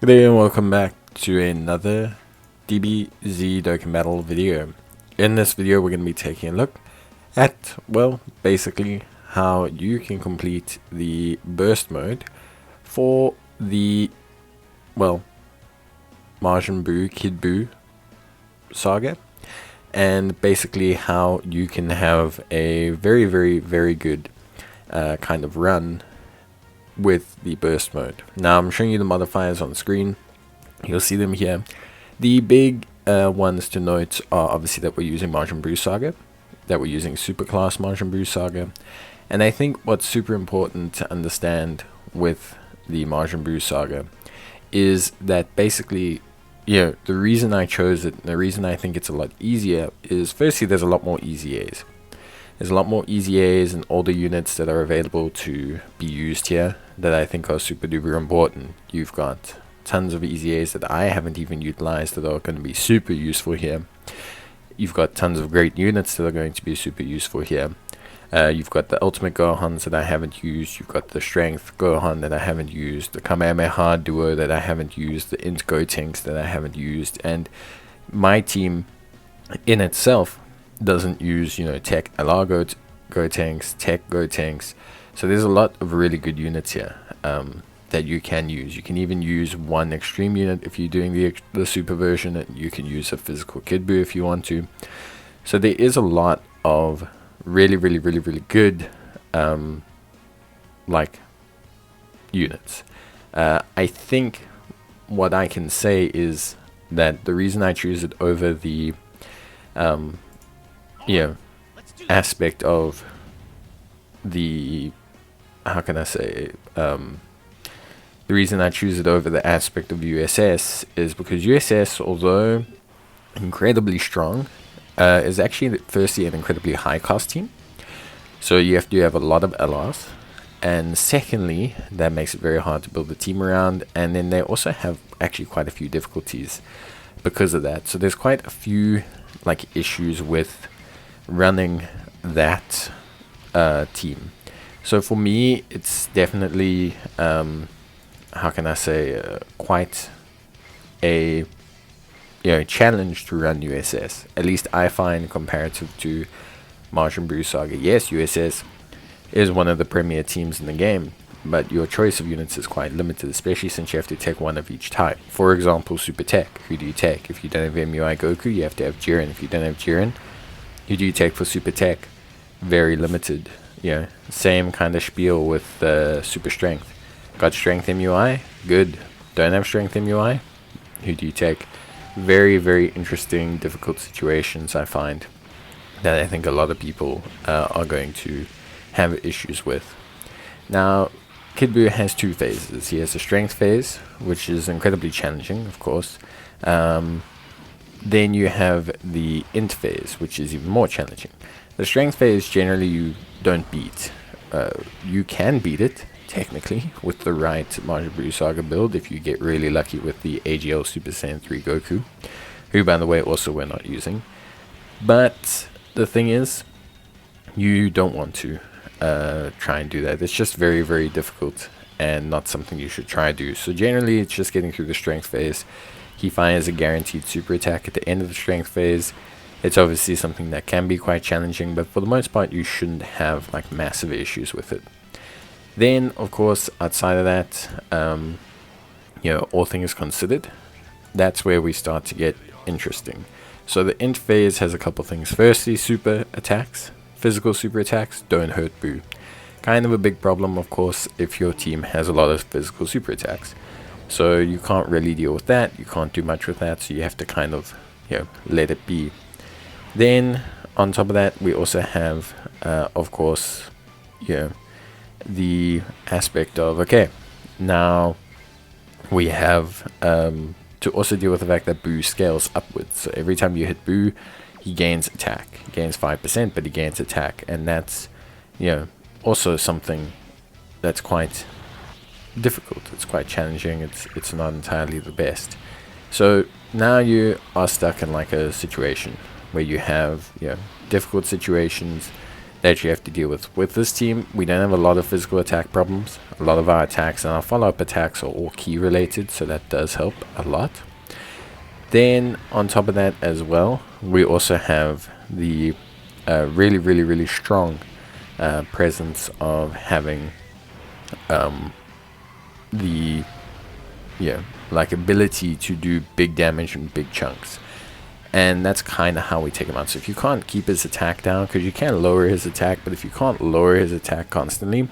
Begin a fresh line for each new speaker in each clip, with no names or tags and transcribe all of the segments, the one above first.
Good day and welcome back to another DBZ Dokkan Battle video. In this video we're going to be taking a look at, well, basically how you can complete the burst mode for the, well, Majin Buu Kid Buu Saga, and basically how you can have a very good kind of run with the burst mode. Now I'm showing you the modifiers on the screen. You'll see them here. The big ones to note are obviously that we're using Majin Buu Saga, that we're using superclass Majin Buu Saga, and I think what's super important to understand with the Majin Buu Saga is that basically, the reason I chose it, and the reason I think it's a lot easier is, firstly, there's a lot more easy A's. There's a lot more easy A's and older units that are available to be used here that I think are super duper important. You've got tons of easy A's that I haven't even utilized that are going to be super useful here. You've got tons of great units that are going to be super useful here. You've got the ultimate Gohans that I haven't used. You've got the strength Gohan that I haven't used. The Kamehameha duo that I haven't used. The int Gotenks that I haven't used. And my team in itself doesn't use, tech LR Gotenks, tech Gotenks. So there's a lot of really good units here that you can use. You can even use one extreme unit if you're doing the super version, and you can use a physical Kid Buu if you want to. So there is a lot of really good like units. I think what I can say is that the reason I choose it over the aspect of the, how can I say, the reason I choose it over the aspect of USS is because USS, although incredibly strong, is actually firstly an incredibly high cost team, so you have to have a lot of LRs, and secondly that makes it very hard to build a team around, and then they also have actually quite a few difficulties because of that. So there's quite a few issues with running that team. So for me it's definitely how can I say, quite a challenge to run USS, at least I find, comparative to Majin Buu Saga. Yes, USS is one of the premier teams in the game, but your choice of units is quite limited, especially since you have to take one of each type. For example, Super Tech, who do you take? If you don't have MUI Goku, you have to have Jiren. If you don't have Jiren, who do you take for Super Tech? Very limited. Same kind of spiel with Super Strength. Got Strength MUI? Good. Don't have Strength MUI? Who do you take? Very interesting, difficult situations, I find, that I think a lot of people are going to have issues with. Now, Kid Buu has two phases. He has a strength phase, which is incredibly challenging, of course. Then you have the int phase, which is even more challenging. The strength phase, generally you don't beat. You can beat it, technically, with the right Majin Buu Saga build, if you get really lucky with the AGL Super Saiyan 3 Goku, who, by the way, also we're not using. But the thing is, you don't want to try and do that. It's just very difficult and not something you should try to do. So generally it's just getting through the strength phase. He fires a guaranteed super attack at the end of the strength phase. It's obviously something that can be quite challenging, but for the most part you shouldn't have massive issues with it. Then of course, outside of that, all things considered, that's where we start to get interesting. So the int phase has a couple things. Firstly, super attacks. Physical super attacks don't hurt Buu. Kind of a big problem, of course, if your team has a lot of physical super attacks. So you can't really deal with that. You can't do much with that. So you have to kind of, let it be. Then on top of that, we also have, of course, the aspect of, okay, now we have to also deal with the fact that Buu scales upwards. So every time you hit Buu, he gains attack. He gains 5%, but he gains attack. And that's, also something that's quite difficult. It's quite challenging. It's not entirely the best. So now you are stuck in a situation where you have, difficult situations that you have to deal with. With this team, we don't have a lot of physical attack problems. A lot of our attacks and our follow-up attacks are all key related, so that does help a lot. Then on top of that as well, we also have the really strong presence of having the like ability to do big damage in big chunks. And that's kind of how we take him out. So if you can't keep his attack down, because you can lower his attack, but if you can't lower his attack constantly,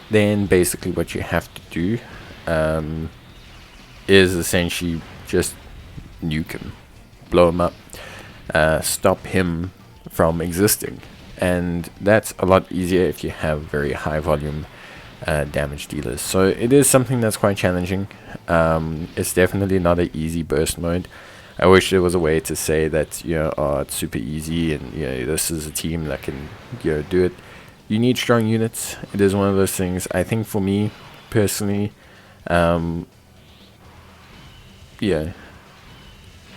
then basically what you have to do is essentially just nuke him, blow him up, stop him from existing. And that's a lot easier if you have very high volume damage dealers. So it is something that's quite challenging. It's definitely not an easy burst mode. I wish there was a way to say that, it's super easy and, this is a team that can, do it. You need strong units. It is one of those things. I think for me, personally, at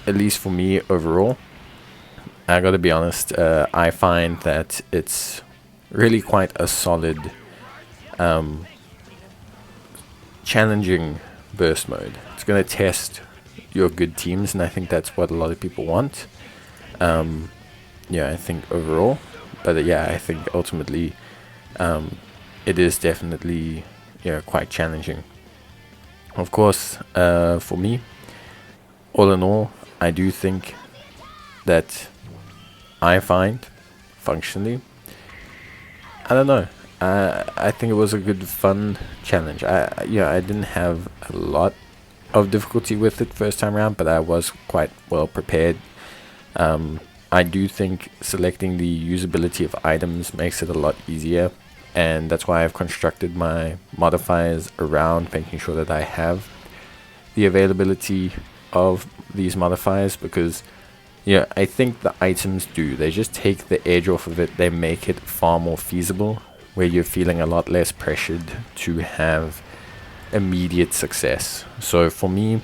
least for me overall, I gotta be honest, I find that it's really quite a solid, challenging burst mode. It's gonna test your good teams, and I think that's what a lot of people want. I think overall, but I think ultimately it is definitely quite challenging. Of course, for me, all in all, I do think that I find functionally, I don't know, I think it was a good fun challenge. I didn't have a lot of difficulty with it first time around, but I was quite well prepared. I do think selecting the usability of items makes it a lot easier, and that's why I've constructed my modifiers around making sure that I have the availability of these modifiers, because I think the items they just take the edge off of it. They make it far more feasible, where you're feeling a lot less pressured to have immediate success. So for me,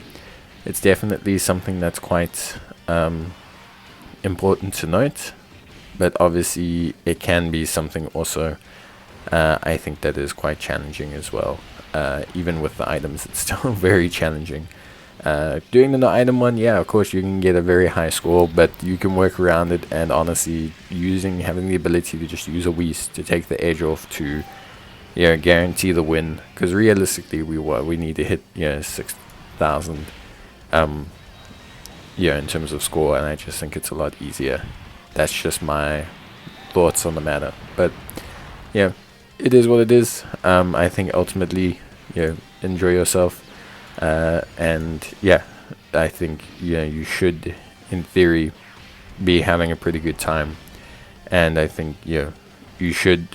it's definitely something that's quite important to note, but obviously it can be something also I think that is quite challenging as well. Even with the items, it's still very challenging. Doing the no item one, of course you can get a very high score, but you can work around it, and honestly having the ability to just use a Whis to take the edge off to guarantee the win, because realistically we need to hit 6,000 in terms of score, and I just think it's a lot easier. That's just my thoughts on the matter, but it is what it is. I think ultimately enjoy yourself, and I think you should in theory be having a pretty good time, and I think you should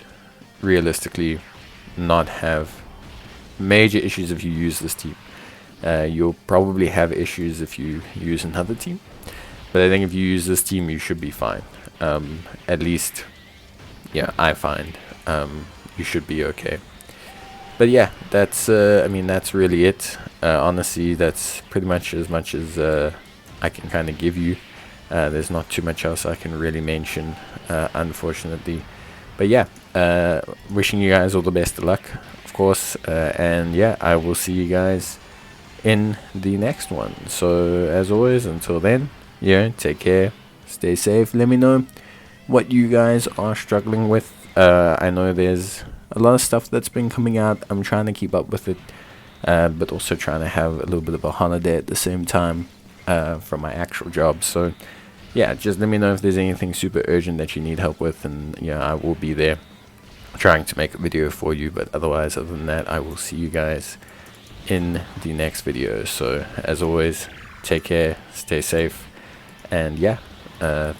realistically not have major issues if you use this team. You'll probably have issues if you use another team, but I think if you use this team you should be fine. At least I find you should be okay. But that's that's really it. Honestly, that's pretty much as I can kind of give you. There's not too much else I can really mention, unfortunately. But wishing you guys all the best of luck, of course, and I will see you guys in the next one. So as always, until then, take care, stay safe. Let me know what you guys are struggling with. I know there's a lot of stuff that's been coming out. I'm trying to keep up with it, but also trying to have a little bit of a holiday at the same time from my actual job. So just let me know if there's anything super urgent that you need help with, and I will be there trying to make a video for you. But otherwise, other than that, I will see you guys in the next video. So as always, take care, stay safe, and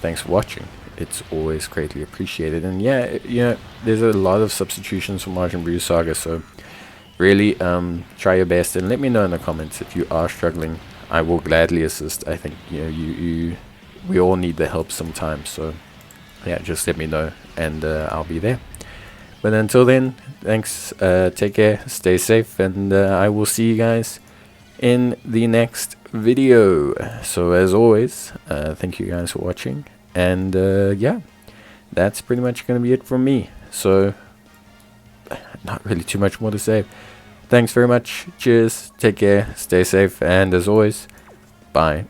thanks for watching. It's always greatly appreciated. And there's a lot of substitutions for Majin Buu Saga, so really try your best and let me know in the comments if you are struggling. I will gladly assist. I think we all need the help sometimes, so just let me know and I'll be there. But until then, thanks, take care, stay safe, and I will see you guys in the next video. So as always, thank you guys for watching, and that's pretty much gonna be it from me. So, not really too much more to say. Thanks very much. Cheers. Take care. Stay safe. And as always, bye.